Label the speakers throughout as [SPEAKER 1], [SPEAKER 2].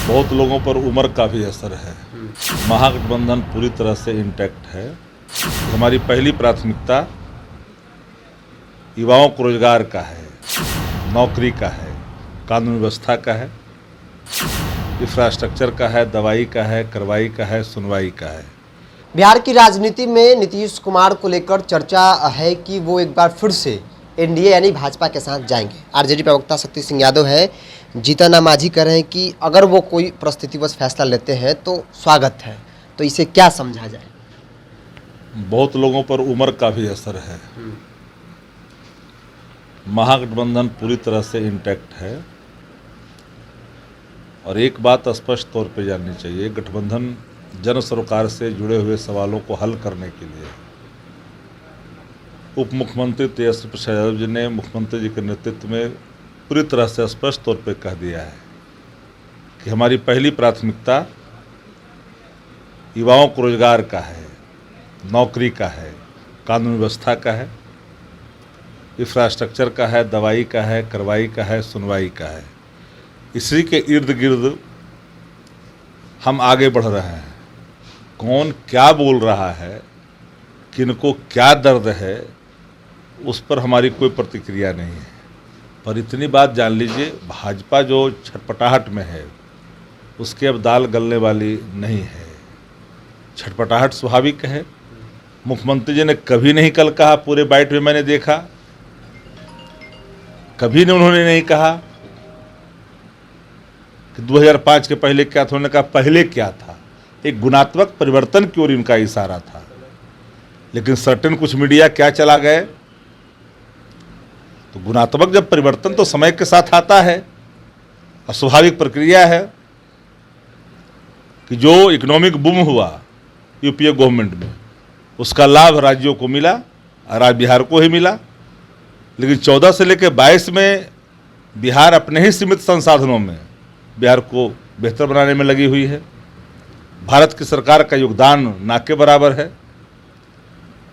[SPEAKER 1] बहुत लोगों पर उम्र का भी असर है। महागठबंधन पूरी तरह से इंटैक्ट है। हमारी पहली प्राथमिकता युवाओं को रोजगार का है, नौकरी का है, कानून व्यवस्था का है, इंफ्रास्ट्रक्चर का है, दवाई का है, कार्रवाई का है, सुनवाई का है।
[SPEAKER 2] बिहार की राजनीति में नीतीश कुमार को लेकर चर्चा है कि वो एक बार फिर से एनडीए यानी भाजपा के साथ जाएंगे। आरजेडी प्रवक्ता शक्ति सिंह यादव है, जीतन राम मांझी कह रहे हैं कि अगर वो कोई परिस्थितिवश फैसला लेते हैं तो स्वागत है। तो इसे क्या समझा जाए?
[SPEAKER 1] बहुत लोगों पर उम्र का भी असर है। महागठबंधन पूरी तरह से इंटैक्ट है और एक बात स्पष्ट तौर पे जाननी चाहिए, गठबंधन जन सरोकार से जुड़े हुए सवालों को हल करने के लिए उप मुख्यमंत्री तेजस्वी प्रसाद यादव जी ने मुख्यमंत्री जी के नेतृत्व में पूरी तरह से स्पष्ट तौर पे कह दिया है कि हमारी पहली प्राथमिकता युवाओं को रोजगार का है, नौकरी का है, कानून व्यवस्था का है, इंफ्रास्ट्रक्चर का है, दवाई का है, कार्रवाई का है, सुनवाई का है। इसी के इर्द गिर्द हम आगे बढ़ रहे हैं। कौन क्या बोल रहा है, किनको क्या दर्द है, उस पर हमारी कोई प्रतिक्रिया नहीं है। पर इतनी बात जान लीजिए, भाजपा जो छटपटाहट में है उसके अब दाल गलने वाली नहीं है। छटपटाहट स्वाभाविक है। मुख्यमंत्री जी ने कभी नहीं कल कहा, पूरे बाइट में मैंने देखा, कभी ने उन्होंने नहीं कहा कि 2005 के पहले क्या था। उन्होंने कहा पहले क्या था। एक गुणात्मक परिवर्तन की ओर इनका इशारा था। लेकिन सर्टेन कुछ मीडिया क्या चला गए, तो गुणात्मक जब परिवर्तन तो समय के साथ आता है और स्वाभाविक प्रक्रिया है कि जो इकोनॉमिक बूम हुआ यूपीए गवर्नमेंट में, उसका लाभ राज्यों को मिला और आज बिहार को ही मिला। लेकिन 14 से लेकर 22 में बिहार अपने ही सीमित संसाधनों में बिहार को बेहतर बनाने में लगी हुई है। भारत की सरकार का योगदान ना के बराबर है।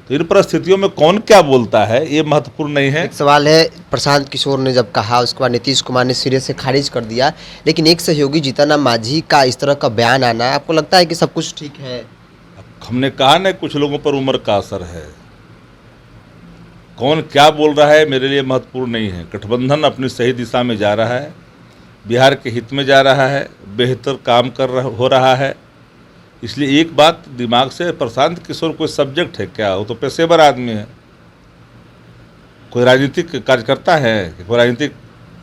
[SPEAKER 1] तो इन परिस्थितियों में कौन क्या बोलता है ये महत्वपूर्ण नहीं है।
[SPEAKER 2] एक सवाल है, प्रशांत किशोर ने जब कहा उसके बाद नीतीश कुमार ने सिरे से खारिज कर दिया, लेकिन एक सहयोगी जीतन राम मांझी का इस तरह का बयान आना, आपको लगता है कि सब कुछ ठीक है?
[SPEAKER 1] हमने कहा ना, कुछ लोगों पर उम्र का असर है। कौन क्या बोल रहा है मेरे लिए महत्वपूर्ण नहीं है। गठबंधन अपनी सही दिशा में जा रहा है, बिहार के हित में जा रहा है, बेहतर काम हो रहा है। इसलिए एक बात दिमाग से, प्रशांत किशोर कोई सब्जेक्ट है क्या? वो तो पेशेवर आदमी है, कोई राजनीतिक कार्यकर्ता है, कोई राजनीतिक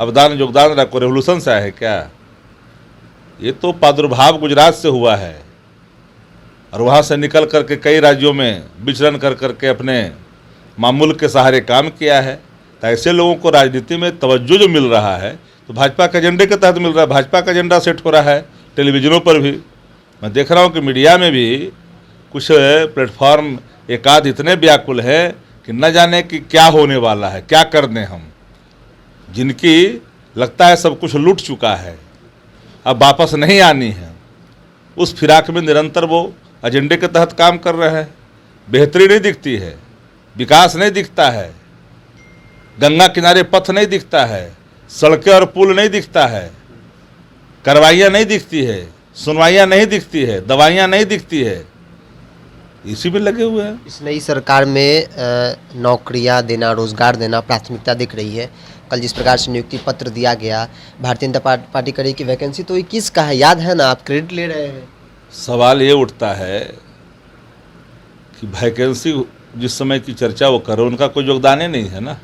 [SPEAKER 1] अवदान योगदान रहा, कोई रेवोल्यूशन से आया है क्या? ये तो प्रादुर्भाव गुजरात से हुआ है और वहाँ से निकल करके कई राज्यों में विचरण कर करके अपने मामूल के सहारे काम किया है। तो ऐसे लोगों को राजनीति में तवज्जो जो मिल रहा है तो भाजपा के एजेंडे के तहत मिल रहा है। भाजपा का एजेंडा सेट हो रहा है टेलीविजनों पर भी। मैं देख रहा हूँ कि मीडिया में भी कुछ प्लेटफॉर्म एक आध इतने व्याकुल हैं कि न जाने कि क्या होने वाला है, क्या कर दें हम। जिनकी लगता है सब कुछ लूट चुका है, अब वापस नहीं आनी है, उस फिराक में निरंतर वो एजेंडे के तहत काम कर रहे हैं। बेहतरी नहीं दिखती है, विकास नहीं दिखता है, गंगा किनारे पथ नहीं दिखता है, सड़कें और पुल नहीं दिखता है, कार्रवाइयाँ नहीं दिखती है, सुनवाइयाँ नहीं दिखती है, दवाइयाँ नहीं दिखती है, इसी में लगे हुए हैं।
[SPEAKER 2] इस नई सरकार में नौकरियां देना, रोजगार देना प्राथमिकता दिख रही है। कल जिस प्रकार से नियुक्ति पत्र दिया गया, भारतीय जनता पार्टी करेगी की वैकेंसी तो 21 का है, याद है ना? आप क्रेडिट ले रहे हैं।
[SPEAKER 1] सवाल ये उठता है कि वैकेंसी जिस समय की चर्चा वो कर रहे, उनका कोई योगदान ही नहीं है ना,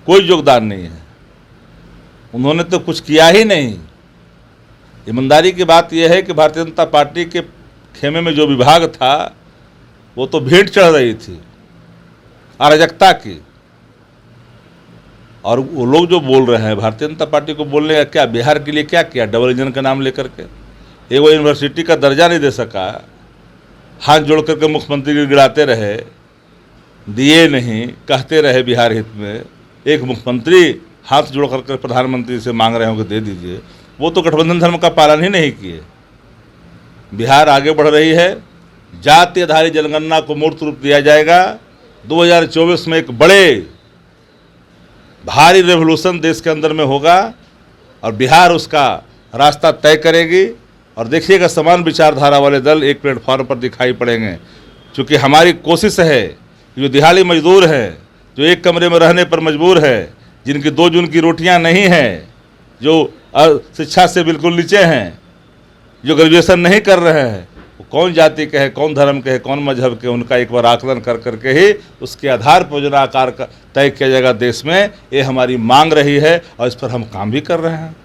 [SPEAKER 1] कोई योगदान नहीं है। उन्होंने तो कुछ किया ही नहीं। ईमानदारी की बात यह है कि भारतीय जनता पार्टी के खेमे में जो विभाग था वो तो भेंट चढ़ रही थी अराजकता की। और वो लोग जो बोल रहे हैं, भारतीय जनता पार्टी को बोलने का क्या, बिहार के लिए क्या किया? डबल इंजन का नाम लेकर के एक वो यूनिवर्सिटी का दर्जा नहीं दे सका, हाथ जोड़ करके मुख्यमंत्री को गिराते रहे, दिए नहीं, कहते रहे बिहार हित में। एक मुख्यमंत्री हाथ जोड़ करके प्रधानमंत्री से मांग रहे हो कि दे दीजिए, वो तो गठबंधन धर्म का पालन ही नहीं किए। बिहार आगे बढ़ रही है, जाति आधारित जनगणना को मूर्त रूप दिया जाएगा। 2024 में एक बड़े भारी रेवोल्यूशन देश के अंदर में होगा और बिहार उसका रास्ता तय करेगी। और देखिएगा समान विचारधारा वाले दल एक प्लेटफॉर्म पर दिखाई पड़ेंगे, क्योंकि हमारी कोशिश है कि जो दिहाड़ी मजदूर है, जो एक कमरे में रहने पर मजबूर है, जिनकी 2 जून की रोटियां नहीं हैं, जो शिक्षा से बिल्कुल नीचे हैं, जो ग्रेजुएशन नहीं कर रहे हैं, वो कौन जाति के हैं, कौन धर्म के हैं, कौन मजहब के, उनका एक बार आकलन कर करके ही उसके आधार पर योजना आकार का तय किया जाएगा देश में। ये हमारी मांग रही है और इस पर हम काम भी कर रहे हैं।